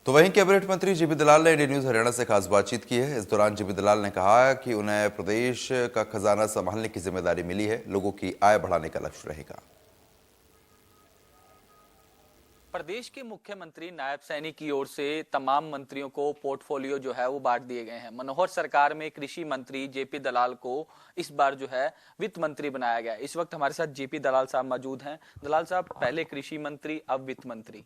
तो वहीं कैबिनेट मंत्री जेपी दलाल ने इंडिया न्यूज हरियाणा से खास बातचीत की है। इस दौरान जेपी दलाल ने कहा कि उन्हें प्रदेश का खजाना संभालने की जिम्मेदारी मिली है। लोगों की आय बढ़ाने का लक्ष्य रहेगा। प्रदेश के मुख्यमंत्री नायब सैनी की ओर से तमाम मंत्रियों को पोर्टफोलियो जो है वो बांट दिए गए हैं। मनोहर सरकार में कृषि मंत्री जेपी दलाल को इस बार जो है वित्त मंत्री बनाया गया। इस वक्त हमारे साथ जेपी दलाल साहब मौजूद हैं। दलाल साहब, पहले कृषि मंत्री, अब वित्त मंत्री।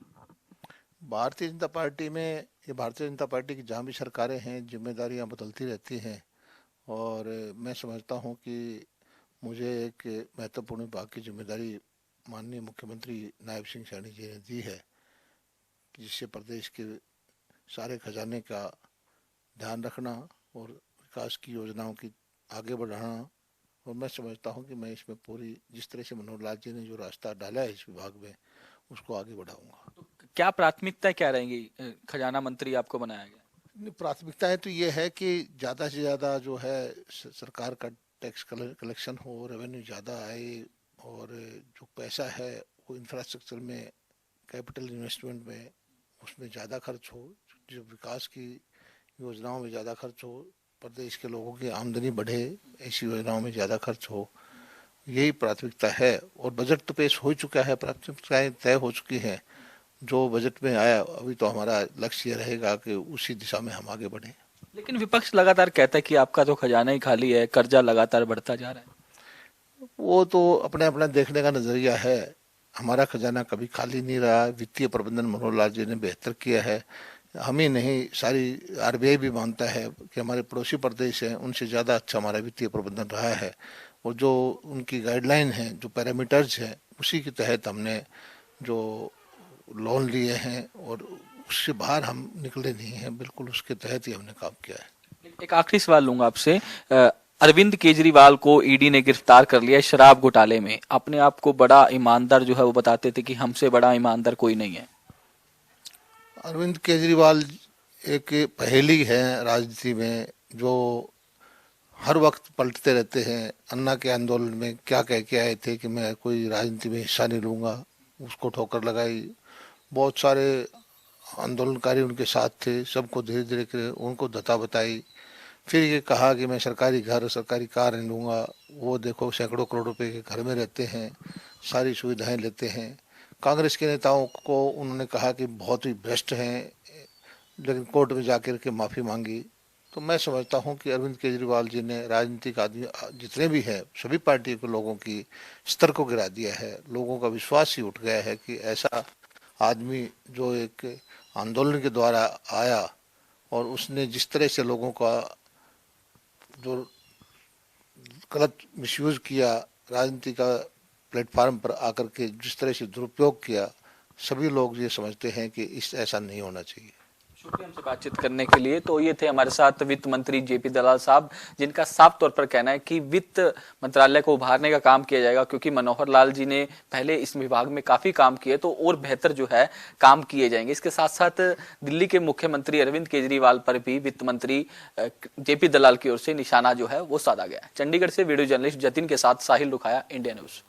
भारतीय जनता पार्टी में ये भारतीय जनता पार्टी की जहाँ भी सरकारें हैं, जिम्मेदारियां बदलती रहती हैं और मैं समझता हूँ कि मुझे एक महत्वपूर्ण विभाग की जिम्मेदारी माननीय मुख्यमंत्री नायब सिंह सैनी जी ने दी है, जिससे प्रदेश के सारे खजाने का ध्यान रखना और विकास की योजनाओं की आगे बढ़ाना। और मैं समझता हूँ कि मैं इसमें पूरी जिस तरह से मनोहर लाल जी ने जो रास्ता डाला है इस विभाग में, उसको आगे बढ़ाऊंगा। तो क्या प्राथमिकता क्या रहेंगी? खजाना मंत्री आपको बनाया गया। प्राथमिकताएं तो ये है कि ज़्यादा से ज़्यादा जो है सरकार का टैक्स कलेक्शन हो, रेवेन्यू ज़्यादा आए और जो पैसा है वो इंफ्रास्ट्रक्चर में, कैपिटल इन्वेस्टमेंट में, उसमें ज़्यादा खर्च हो, जो विकास की योजनाओं में ज़्यादा खर्च हो, प्रदेश के लोगों की आमदनी बढ़े, ऐसी योजनाओं में ज़्यादा खर्च हो, यही प्राथमिकता है। और बजट तो पेश हो चुका है, प्राथमिकताएं तय हो चुकी हैं। जो बजट में आया, अभी तो हमारा लक्ष्य ये रहेगा कि उसी दिशा में हम आगे बढ़ें। लेकिन विपक्ष लगातार कहता है कि आपका तो खजाना ही खाली है, कर्जा लगातार बढ़ता जा रहा है। वो तो अपने अपना देखने का नजरिया है। हमारा खजाना कभी खाली नहीं रहा। वित्तीय प्रबंधन मनोहर लाल जी ने बेहतर किया है। हम ही नहीं, सारी आरबीआई भी मानता है कि हमारे पड़ोसी प्रदेश हैं उनसे ज़्यादा अच्छा हमारा वित्तीय प्रबंधन रहा है। और जो उनकी गाइडलाइन है, जो पैरामीटर्स हैं, उसी के तहत हमने जो लोन लिए हैं और उससे बाहर हम निकले नहीं हैं, बिल्कुल उसके तहत ही हमने काम किया है। एक आखिरी सवाल लूंगा आपसे। अरविंद केजरीवाल को ईडी ने गिरफ्तार कर लिया शराब घोटाले में। अपने आप को बड़ा ईमानदार जो है वो बताते थे कि हमसे बड़ा ईमानदार कोई नहीं है। अरविंद केजरीवाल एक पहेली है राजनीति में, जो हर वक्त पलटते रहते हैं। अन्ना के आंदोलन में क्या कह के आए थे कि मैं कोई राजनीति में हिस्सा नहीं लूंगा, उसको ठोकर लगाई। बहुत सारे आंदोलनकारी उनके साथ थे, सबको धीरे धीरे कर उनको धता बताई। फिर ये कहा कि मैं सरकारी घर, सरकारी कार नहीं लूँगा। वो देखो सैकड़ों करोड़ रुपए के घर में रहते हैं, सारी सुविधाएं लेते हैं। कांग्रेस के नेताओं को उन्होंने कहा कि बहुत ही भ्रष्ट हैं, लेकिन कोर्ट में जाकर के माफ़ी मांगी। तो मैं समझता हूं कि अरविंद केजरीवाल जी ने राजनीतिक आदमी जितने भी हैं, सभी पार्टी के लोगों की स्तर को गिरा दिया है। लोगों का विश्वास ही उठ गया है कि ऐसा आदमी जो एक आंदोलन के द्वारा आया और उसने जिस तरह से लोगों का जो गलत मिसयूज किया, राजनीति का प्लेटफार्म पर आकर के जिस तरह से दुरुपयोग किया, सभी लोग ये समझते हैं कि ऐसा नहीं होना चाहिए। शुक्रिया हमसे बातचीत करने के लिए। तो ये थे हमारे साथ वित्त मंत्री जेपी दलाल साहब, जिनका साफ तौर पर कहना है कि वित्त मंत्रालय को उभारने का काम किया जाएगा, क्योंकि मनोहर लाल जी ने पहले इस विभाग में काफी काम किए, तो और बेहतर जो है काम किए जाएंगे। इसके साथ साथ दिल्ली के मुख्यमंत्री अरविंद केजरीवाल पर भी वित्त मंत्री जेपी दलाल की ओर से निशाना जो है वो साधा गया। चंडीगढ़ से वीडियो जर्नलिस्ट जतिन के साथ साहिल रुखाया, इंडिया न्यूज।